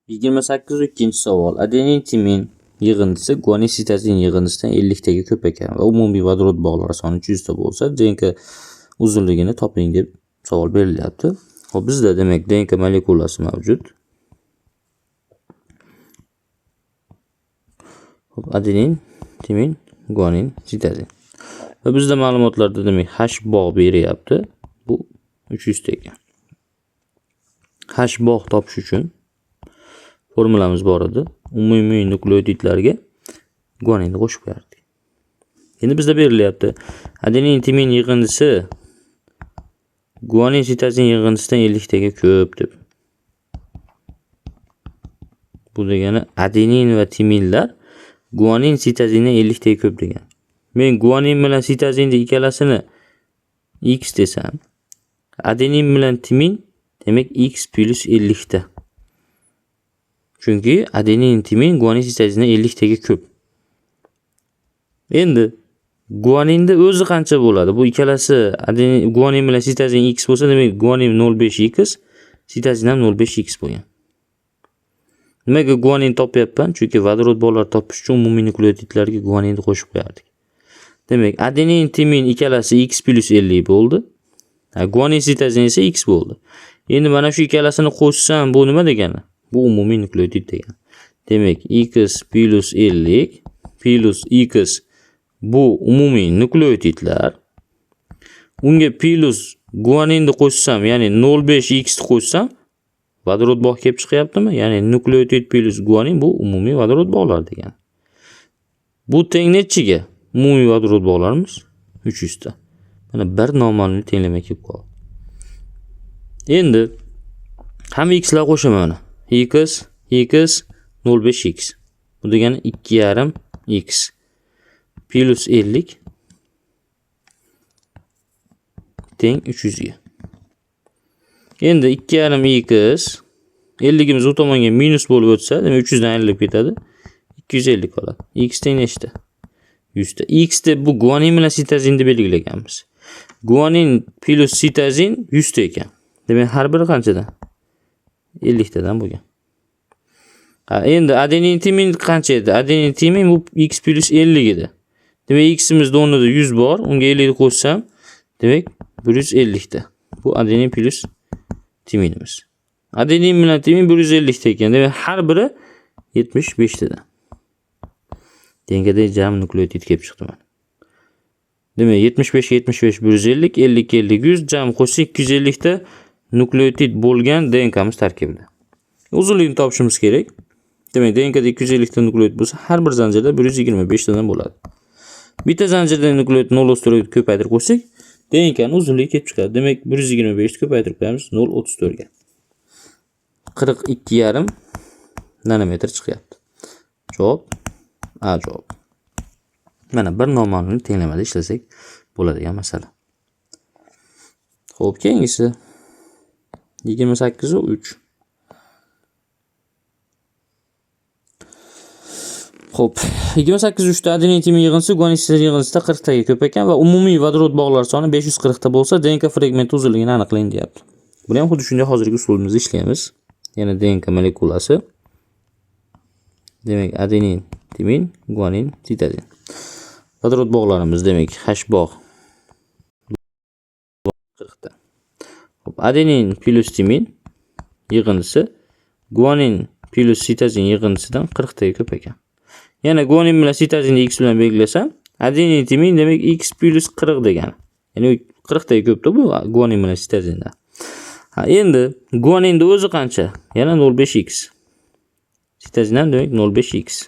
28 savol. Adenin timin yig'indisi guanin sitazin yig'indisidan 50 taga ko'p ekan va umumiy vodorod bog'lari soni 300 ta bo'lsa, DNK uzunligini toping deb savol berilyapti. Xo'p, bizda demak DNK molekulasi mavjud. Xo'p, adenin, timin, guanin, sitazin. Va bizda ma'lumotlarda demak H bog' beryapti. Bu 300 ta ekan. H bog' topish uchun formulamiz bor edi. Umumiy nukleotidlarga guaninni qo'shib qo'yardik. Endi bizda berilyapti. Adenin timin yig'indisi guanin sitazin yig'indisidan 50 taga ko'p deb. Bu degani adenin va timinlar guanin sitazindan 50 taga ko'p degan. Men guanin bilan sitazinni ikkalasini x desam, adenin bilan timin demak x plus 50 ta. Chunki adenin timin guanin sitazindan 50 taga ko'p. Endi guaninda o'zi qancha bo'ladi? Bu ikkalasi adenin guanin bilan sitazin x bo'lsa, demak guanin 0.5x, sitazin ham 0.5x bo'lgan. Nimaga guanin topyapman? Chunki vodorod bog'lari topish uchun umumiy nukleotidlarga guaninni qo'shib qo'yardik. Demak, adenin timin ikkalasi x plus 50 bo'ldi. Guanin sitazin esa x bo'ldi. Endi mana shu ikkalasini qo'shsam bu nima degani? Bu umumiy nukleotid degani. Demak, x plus 50 plus x bu umumiy nukleotidlar. Unga plus guaninni qo'shsam, ya'ni 0.5x ni qo'shsam, vodorod bog' kelib chiqyaptimi? Ya'ni nukleotid plus guanin bu umumiy vodorod bog'lari degani. Bu teng nechiga? Umumiy vodorod bog'larimiz 300 ta. Mana bir noma'lumni tenglama kelib qoldi. Endi hamma x lar qo'shaman mana. X 0.5x. Bu degani 2,5x plus 50 teng 300 ga. Endi 2,5x 50gimiz u tomonga minus bo'lib o'tsa, demak 300 dan ayrilib ketadi. 250 qoladi. X teng nechta? 100 ta. X deb bu guanin bilan sitazinni belgilaganmiz. Guanin plus sitazin 100 ta ekan. Demak har biri qanchadan? 50 tadan bo'lgan. Endi adenin timin qancha edi? Adenin timin bu x plus 50 edi. Demak x'imizda o'rnida 100 bor, unga 50 qo'shsam, demak 150 ta. Bu adenin plus timinimiz. Adenin bilan timin 150 ta ekan. Demak har biri 75 tadan. Dengada jam nukleotid kelib chiqdi mana. Demak 75 150, 50 50 100 jam qo'shsa 250 ta nukleotid bo'lgan DNK'miz tarkibida. Uzunligini topishimiz kerak. Demak DNKda 250 ta nukleotid bo'lsa, har bir zanjirda 125 tadan bo'ladi. Bitta zanjirda nukleotid 0.34 ko'paytirib qo'ysak, DNKning uzunligi kelib chiqadi. Demak 125 ko'paytirib qo'yamiz 0.34 ga. 42,5 nanometr chiqyapti. Javob A javob. Mana bir noma'lumni tenglamada ishlasak bo'ladigan masala. Xo'p, keyingisi 28.3. Xo'p, 28.3 ta adenin timin yig'indisi guanin sitazin yig'indisida 40 taga ko'p ekan va umumiy vodorod bog'lari soni 540 ta bo'lsa, DNK fragmenti uzunligini aniqlang deyapti. Buni ham xuddi shunday hozirgi usulimizda ishlaymiz. Yana DNK molekulasi. Demak, adenin timin, guanin, sitazin. Vodorod bog'larimiz demak H bog' 40 ta. Xo'p, adenin plus timin yig'indisi guanin plus sitazin yig'indisidan 40 taga ko'p ekan. Yana guanin bilan sitazinni x bilan belgilasam, adenin timin demak x plus 40 degani. Ya'ni 40 taga ko'pda bu guanin bilan sitazindan. Endi guaninda o'zi qancha? Yana 0.5x. Sitazin ham demak 0.5x.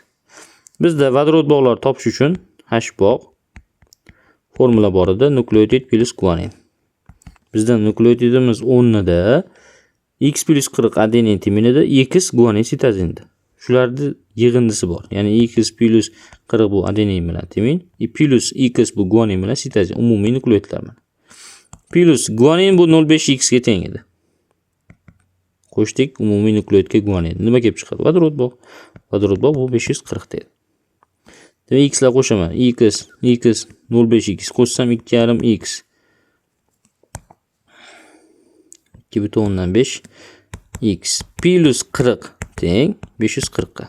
Bizda vodorod bog'lari topish uchun H bog' formula bor edi, nukleotid plus guanin. Bizda nukleotidimiz o'rnida x plus 40 adenin timinida, x guanin sitazinda. Shularning yig'indisi bor. Ya'ni x plus 40 bu adenin bilan timin, plus x bu guanin bilan sitazin, umumiy nukleotidlar. Plus guanin bu 0.5x ga teng edi. Qo'shdik umumiy nukleotidga guanin. Nima kelib chiqadi? Vodorod bog'. Vodorod bog' bu 540 ta edi. Demak x lar qo'shaman. x 0.5x qo'shsam 2,5x 2,5 x plus 40 teng 540 ga.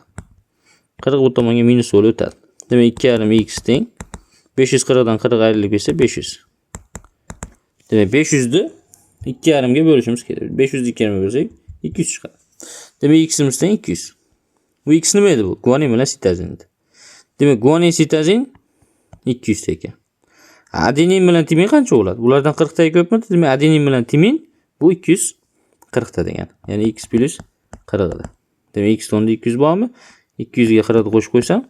40 bu tomonga minus bo'lib o'tadi. Demak 2,5x teng 540 dan 40 ayrılib ketsa 500. Demak 500 ni 2,5 ga bo'lishimiz kerak. 500 ni 2,5 ga bo'lsak 200 chiqadi. Demak x'imiz teng 200. Bu x nima edi bu? Guanin bilan sitazin edi. Demak guanin sitazin 200 ekan. Adenin bilan timin qancha bo'ladi? Bulardan 40 ta ko'pmi? Demak adenin bilan timin bu 240 ta degan. Ya'ni x plus 40 da. Demak x o'rnida 200 bormi? 200 ga 40 qo'shib qo'ysam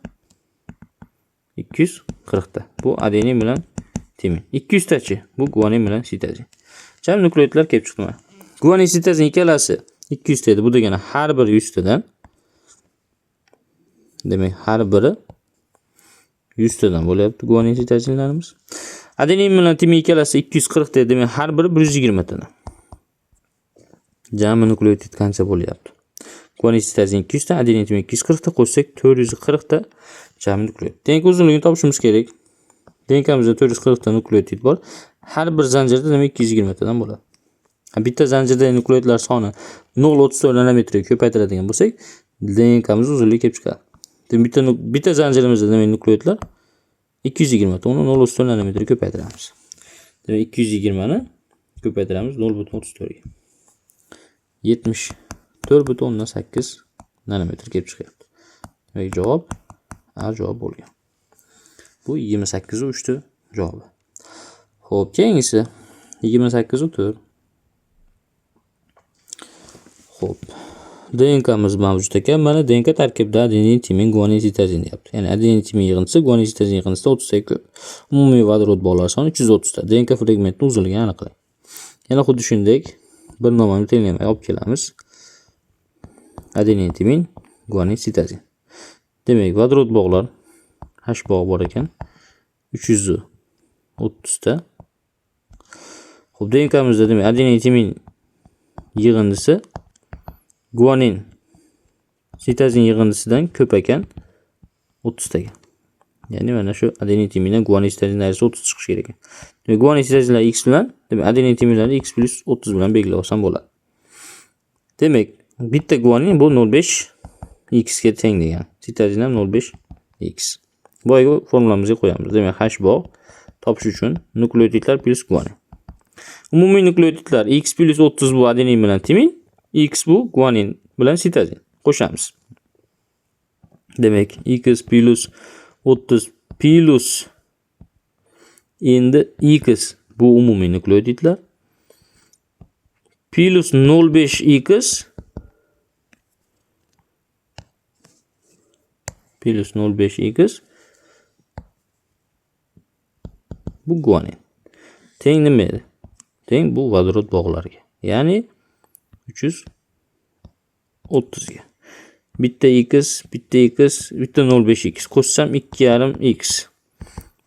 240 ta. Bu adenin bilan timin. 200 tachi. Bu guanin bilan sitazin. Jam nukleotlar kelib chiqdi mana. Guanin sitazin ikkalasi 200 ta edi. Bu degani har biri 100 tadan. Demak har biri 100 tadan bo'lyapti guanin sitazinlarimiz. Adenin bilan timin ikkalasi 240 ta, demak har biri 120 tadan. Jami nukleotid qancha bo'lyapti? Guanin sitazin 200 ta, adenin timin 240 ta qo'shsak 440 ta jami nukleotid. DNK uzunligini topishimiz kerak. DNKmizda 440 ta nukleotid bor. Har bir zanjirda demak 220 tadan bo'ladi. Bitta zanjirda nukleotidlar soni 0,34 nanometrga ko'paytiradigan bo'lsak, DNKmiz uzunligi kelib chiqadi. Bitta zanjirimizda demak nukleotidlar 220 ta, uni 0,34 nanometrga ko'paytiramiz. Demak 220 ni ko'paytiramiz 0,34 ga. 74,8 nanometr kelib chiqyapti. Demak javob A javob bo'lgan. Bu 28/3 javobi. Xo'p, keyingisi 28/4. Xo'p. DNKmiz mavjud ekan. Mana DNK tarkibida adenin, timin, guanin, sitazin deyapti. Ya'ni adenin, timin yig'indisi guanin, sitazin yig'indisida 30 ta ko'p. Umumiy vodorod bog'lari soni 330 ta. DNK fragmentining uzunligini aniqlang. Yana xuddi shunday bir nomani tenglamay olib kelamiz. Adenin, timin, guanin, sitazin. Demak, vodorod bog'lar H bog'i bor ekan. 330 ta. Xo'p, DNKmizda demak adenin, timin yig'indisi guanin sitazin yig'indisidan ko'p ekan 30 taga. Ya'ni mana shu adenin, timindan guanin, sitazin dairasi 30 chiqishi kerak ekan. Demak guanin, sitazinlar x bilan, demak adenin, timinlarni x plus 30 bilan belgilab olsam bo'ladi. Demak bitta guanin bu 0,5 x ga teng degan. Sitazin ham 0,5 x. Boyagi formulamizga qo'yamiz. Demak H bog' topish uchun nukleotidlar plus guanin. Umumiy nukleotidlar x plus 30 bu adenin bilan timin, x bu guanin bilan sitazin. Qo'shamiz. Demak x plus 30 plus endi x bu umumiy nukleotidlar plus 0,5x plus 0,5x bu guanin. Teng nima edi? Teng bu vodorod bog'lariga. Ya'ni 330 ga. Bitta x, bitta 0,5x qo'shsam 2,5x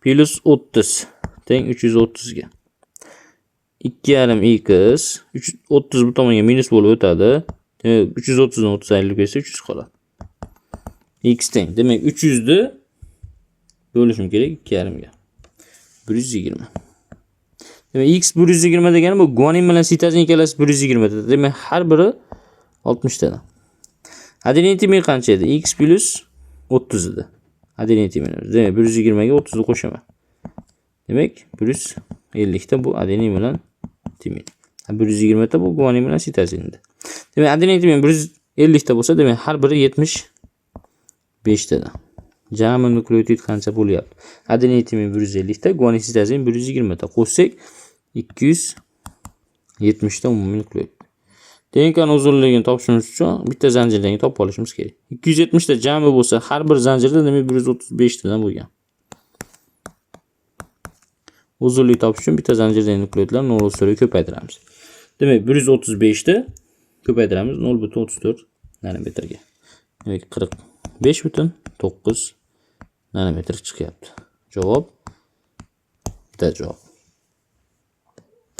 plus 30 teng 330 ga. 2,5x 30 bu tomonga minus bo'lib o'tadi. 330 dan 30 ayrılib ketsa 300 qoladi. X teng. Demak 300 ni bo'lishim kerak 2,5 ga. 120. Demak x 120 degani bu guanin bilan sitazin ikkalasi 120 ta. Demak har biri 60 tadan. Adenin, timin qancha edi? X plus 30 edi. Adenin, timin. Demak 120 ga 30 ni qo'shaman. Demak 150 ta bu adenin bilan timin. 120 ta bu guanin bilan sitazin edi. Demak adenin, timin 150 ta bo'lsa, demak har biri 75 tadan. Jami nukleotid qancha bo'lyapti? Adenin, timin 150 ta, guanin, sitazin 120 ta. Qo'shsak 270 ta umumiy nukleotid. DNKning uzunligini topishimiz uchun bitta zanjirdan topib olishimiz kerak. 270 ta jami bo'lsa, har bir zanjirda demak 135 tadan bo'lgan. Uzunlik topish uchun bitta zanjirdagi nukleotidlarni 0,4 ga ko'paytiramiz. Demak 135 ta ko'paytiramiz 0,34 nanometrga. Demak 45,9 nanometr chiqyapti. Javob D javob.